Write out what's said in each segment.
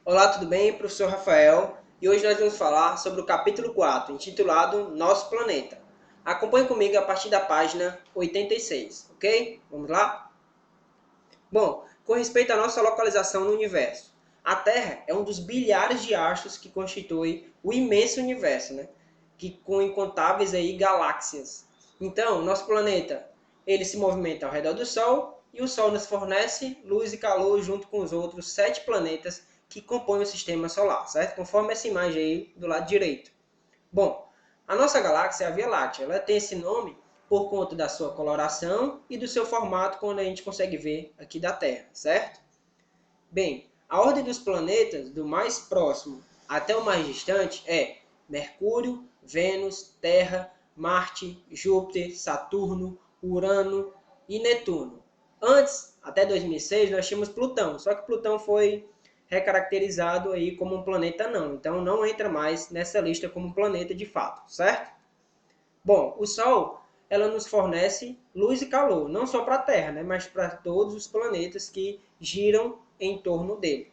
Olá, tudo bem? Professor Rafael. E hoje nós vamos falar sobre o capítulo 4, intitulado Nosso Planeta. Acompanhe comigo a partir da página 86, ok? Vamos lá? Bom, com respeito à nossa localização no universo, a Terra é um dos bilhares de astros que constitui o imenso universo, né? Que com incontáveis aí galáxias. Então, nosso planeta, ele se movimenta ao redor do Sol e o Sol nos fornece luz e calor junto com os outros 7 planetas que compõem o sistema solar, certo? Conforme essa imagem aí do lado direito. Bom, a nossa galáxia é a Via Láctea. Ela tem esse nome por conta da sua coloração e do seu formato quando a gente consegue ver aqui da Terra, certo? Bem, a ordem dos planetas, do mais próximo até o mais distante, é Mercúrio, Vênus, Terra, Marte, Júpiter, Saturno, Urano e Netuno. Antes, até 2006, nós tínhamos Plutão, só que Plutão foi recaracterizado aí como um planeta não, então não entra mais nessa lista como planeta de fato, certo? Bom, o Sol, ela nos fornece luz e calor, não só para a Terra, né, mas para todos os planetas que giram em torno dele.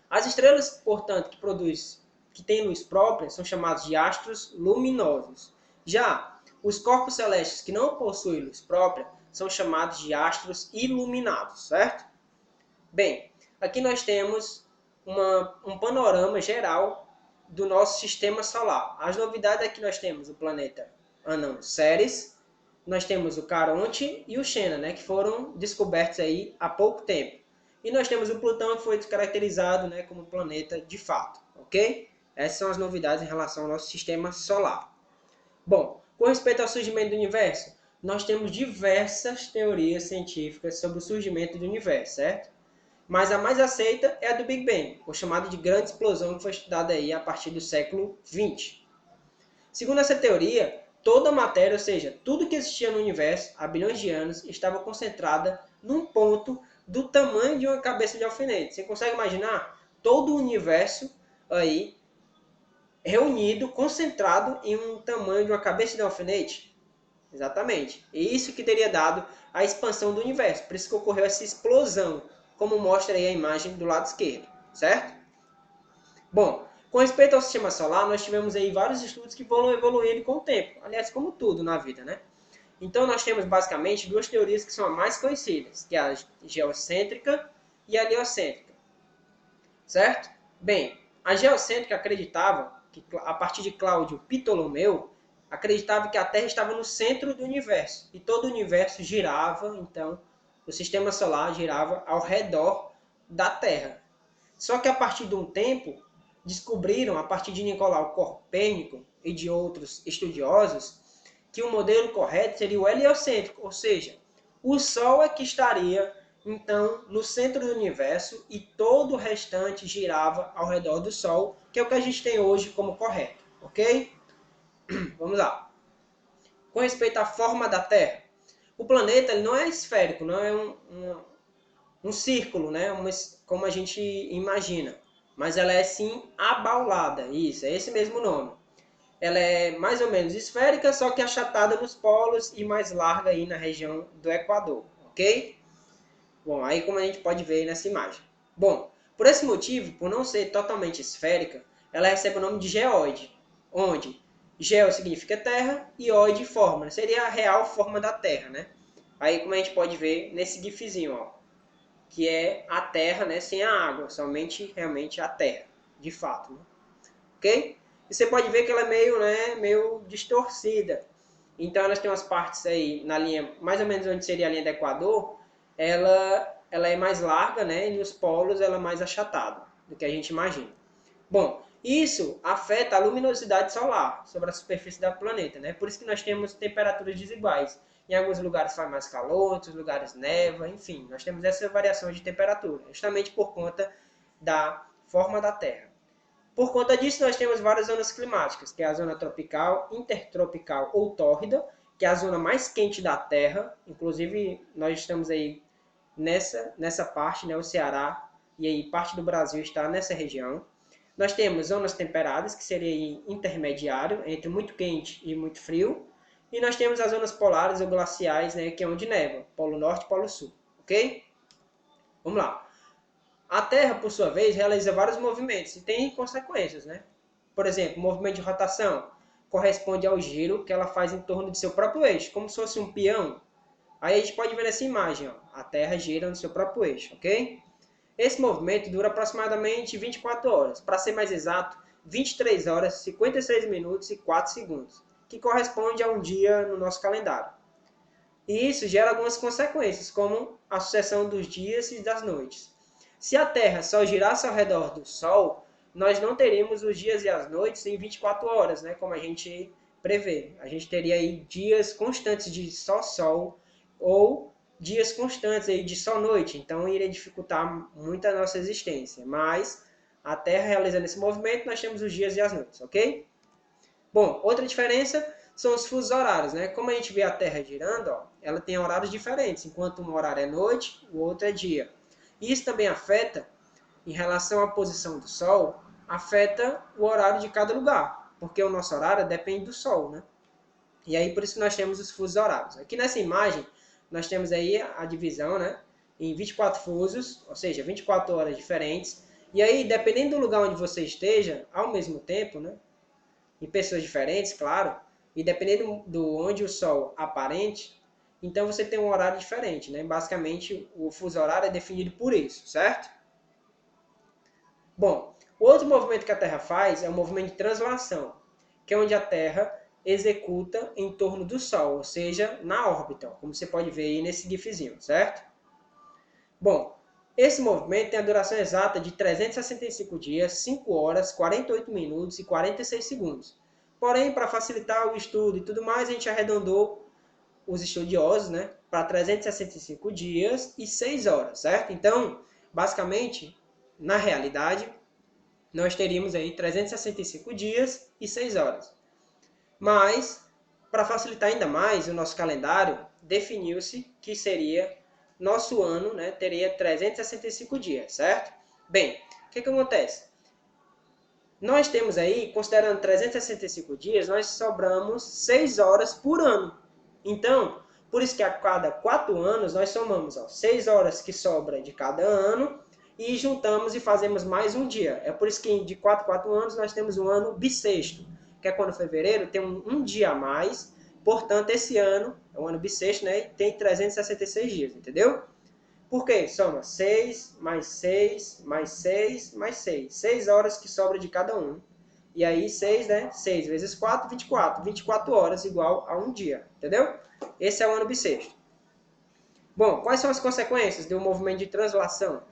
As estrelas, portanto, que têm luz própria, são chamadas de astros luminosos. Já os corpos celestes que não possuem luz própria são chamados de astros iluminados, certo? Bem, aqui nós temos um panorama geral do nosso sistema solar. As novidades aqui nós temos o planeta anão Ceres, nós temos o Caronte e o Xena, né, que foram descobertos aí há pouco tempo. E nós temos o Plutão, que foi descaracterizado, né, como planeta de fato, ok? Essas são as novidades em relação ao nosso sistema solar. Bom, com respeito ao surgimento do universo, nós temos diversas teorias científicas sobre o surgimento do universo, certo? Mas a mais aceita é a do Big Bang, ou chamada de grande explosão, que foi estudada aí a partir do século XX. Segundo essa teoria, toda a matéria, ou seja, tudo que existia no universo há bilhões de anos, estava concentrada num ponto do tamanho de uma cabeça de alfinete. Você consegue imaginar todo o universo aí reunido, concentrado em um tamanho de uma cabeça de alfinete? Exatamente. E isso que teria dado a expansão do universo. Por isso que ocorreu essa explosão, como mostra aí a imagem do lado esquerdo, certo? Bom, com respeito ao sistema solar, nós tivemos aí vários estudos que vão evoluindo com o tempo. Aliás, como tudo na vida, né? Então nós temos basicamente duas teorias que são as mais conhecidas, que é a geocêntrica e a heliocêntrica, certo? Bem, a geocêntrica acreditava, que a partir de Cláudio Ptolomeu, acreditava que a Terra estava no centro do universo e todo o universo girava, então o sistema solar girava ao redor da Terra. Só que a partir de um tempo, descobriram, a partir de Nicolau Copérnico e de outros estudiosos, que o modelo correto seria o heliocêntrico, ou seja, o Sol é que estaria então no centro do universo e todo o restante girava ao redor do Sol, que é o que a gente tem hoje como correto, ok? Vamos lá. Com respeito à forma da Terra, o planeta ele não é esférico, não é um círculo, né? Como a gente imagina. Mas ela é sim abaulada, isso, é esse mesmo nome. Ela é mais ou menos esférica, só que achatada nos polos e mais larga aí na região do Equador, ok? Bom, aí como a gente pode ver nessa imagem. Bom, por esse motivo, por não ser totalmente esférica, ela recebe o nome de geóide, onde geo significa terra e oide forma, seria a real forma da Terra, né? Aí como a gente pode ver nesse gifzinho, ó, que é a terra, né, sem a água, somente realmente a terra, de fato, né? Ok? E você pode ver que ela é meio, né, meio distorcida. Então elas têm umas partes aí na linha, mais ou menos onde seria a linha do Equador, ela é mais larga, né, e nos polos ela é mais achatada do que a gente imagina. Bom, isso afeta a luminosidade solar sobre a superfície do planeta, né? Por isso que nós temos temperaturas desiguais. Em alguns lugares faz mais calor, em outros lugares neva, enfim, nós temos essa variação de temperatura, justamente por conta da forma da Terra. Por conta disso, nós temos várias zonas climáticas, que é a zona tropical, intertropical ou tórrida, que é a zona mais quente da Terra. Inclusive, nós estamos aí nessa parte, né, o Ceará, e aí parte do Brasil está nessa região. Nós temos zonas temperadas, que seria intermediário, entre muito quente e muito frio. E nós temos as zonas polares ou glaciais, né, que é onde neva, Polo Norte e Polo Sul. Ok? Vamos lá. A Terra, por sua vez, realiza vários movimentos e tem consequências, né? Por exemplo, o movimento de rotação corresponde ao giro que ela faz em torno de seu próprio eixo, como se fosse um peão. Aí a gente pode ver nessa imagem, ó, a Terra gira no seu próprio eixo, ok? Esse movimento dura aproximadamente 24 horas, para ser mais exato, 23 horas, 56 minutos e 4 segundos, que corresponde a um dia no nosso calendário. E isso gera algumas consequências, como a sucessão dos dias e das noites. Se a Terra só girasse ao redor do Sol, nós não teríamos os dias e as noites em 24 horas, né, como a gente prevê. A gente teria aí dias constantes de só Sol ou dias constantes aí de só noite. Então iria dificultar muito a nossa existência. Mas a Terra realizando esse movimento, nós temos os dias e as noites, ok? Bom, outra diferença são os fusos horários, né? Como a gente vê a Terra girando, ó, ela tem horários diferentes. Enquanto um horário é noite, o outro é dia. Isso também afeta, em relação à posição do Sol, afeta o horário de cada lugar, porque o nosso horário depende do Sol, né? E aí por isso que nós temos os fusos horários. Aqui nessa imagem, nós temos aí a divisão, né? Em 24 fusos, ou seja, 24 horas diferentes. E aí, dependendo do lugar onde você esteja, ao mesmo tempo, né? Em pessoas diferentes, claro, e dependendo do onde o Sol aparente, então você tem um horário diferente, né? Basicamente, o fuso horário é definido por isso, certo? Bom, o outro movimento que a Terra faz é o movimento de translação, que é onde a Terra executa em torno do Sol, ou seja, na órbita, como você pode ver aí nesse gifzinho, certo? Bom, esse movimento tem a duração exata de 365 dias, 5 horas, 48 minutos e 46 segundos. Porém, para facilitar o estudo e tudo mais, a gente arredondou os estudiosos, né, para 365 dias e 6 horas, certo? Então, basicamente, na realidade, nós teríamos aí 365 dias e 6 horas. Mas, para facilitar ainda mais o nosso calendário, definiu-se que seria nosso ano, né, teria 365 dias, certo? Bem, o que acontece? Nós temos aí, considerando 365 dias, nós sobramos 6 horas por ano. Então, por isso que a cada 4 anos nós somamos 6 horas que sobra de cada ano e juntamos e fazemos mais um dia. É por isso que de 4 em 4 anos nós temos um ano bissexto, que é quando fevereiro tem um dia a mais. Portanto, esse ano é um ano bissexto, né? E tem 366 dias, entendeu? Por quê? Soma 6, mais 6, mais 6, mais 6. 6 horas que sobra de cada um. E aí 6, né? 6 vezes 4, 24. 24 horas igual a um dia, entendeu? Esse é o ano bissexto. Bom, quais são as consequências do movimento de translação?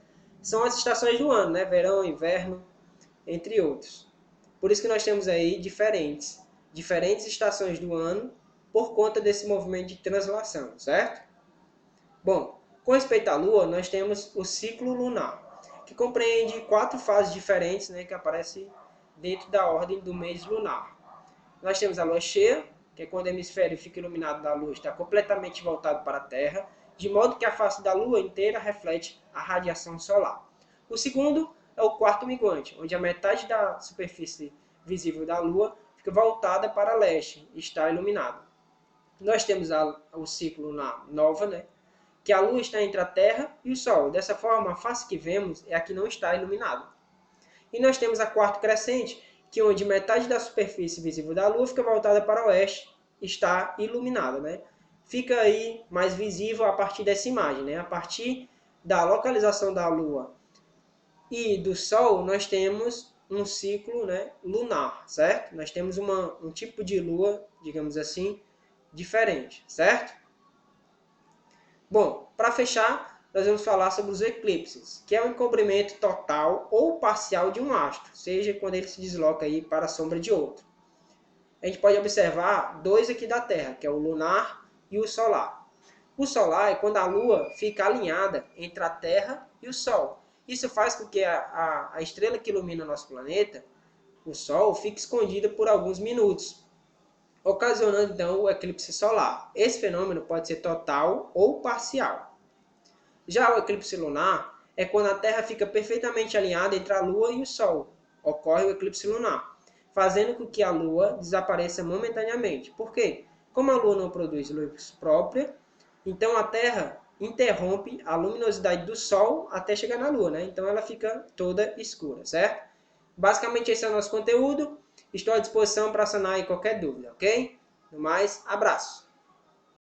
São as estações do ano, né? Verão, inverno, entre outros. Por isso que nós temos aí diferentes estações do ano por conta desse movimento de translação, certo? Bom, com respeito à Lua, nós temos o ciclo lunar, que compreende 4 fases diferentes, né, que aparecem dentro da ordem do mês lunar. Nós temos a Lua cheia, que é quando o hemisfério fica iluminado da Lua, está completamente voltado para a Terra, de modo que a face da Lua inteira reflete a radiação solar. O segundo é o quarto minguante, onde a metade da superfície visível da Lua fica voltada para leste e está iluminada. Nós temos o ciclo lunar nova, né, que a Lua está entre a Terra e o Sol. Dessa forma, a face que vemos é a que não está iluminada. E nós temos a quarto crescente, que onde metade da superfície visível da Lua fica voltada para o oeste, está iluminada, né? Fica aí mais visível a partir dessa imagem, né? A partir da localização da Lua e do Sol, nós temos um ciclo, né, lunar, certo? Nós temos um tipo de Lua, digamos assim, diferente, certo? Bom, para fechar, nós vamos falar sobre os eclipses, que é o encobrimento total ou parcial de um astro, seja quando ele se desloca aí para a sombra de outro. A gente pode observar dois aqui da Terra, que é o lunar e o solar. O solar é quando a Lua fica alinhada entre a Terra e o Sol. Isso faz com que a estrela que ilumina o nosso planeta, o Sol, fique escondida por alguns minutos, ocasionando então o eclipse solar. Esse fenômeno pode ser total ou parcial. Já o eclipse lunar é quando a Terra fica perfeitamente alinhada entre a Lua e o Sol. Ocorre o eclipse lunar, fazendo com que a Lua desapareça momentaneamente. Por quê? Como a Lua não produz luz própria, então a Terra interrompe a luminosidade do Sol até chegar na Lua, né? Então ela fica toda escura, certo? Basicamente esse é o nosso conteúdo. Estou à disposição para sanar aí qualquer dúvida, ok? No mais, abraço!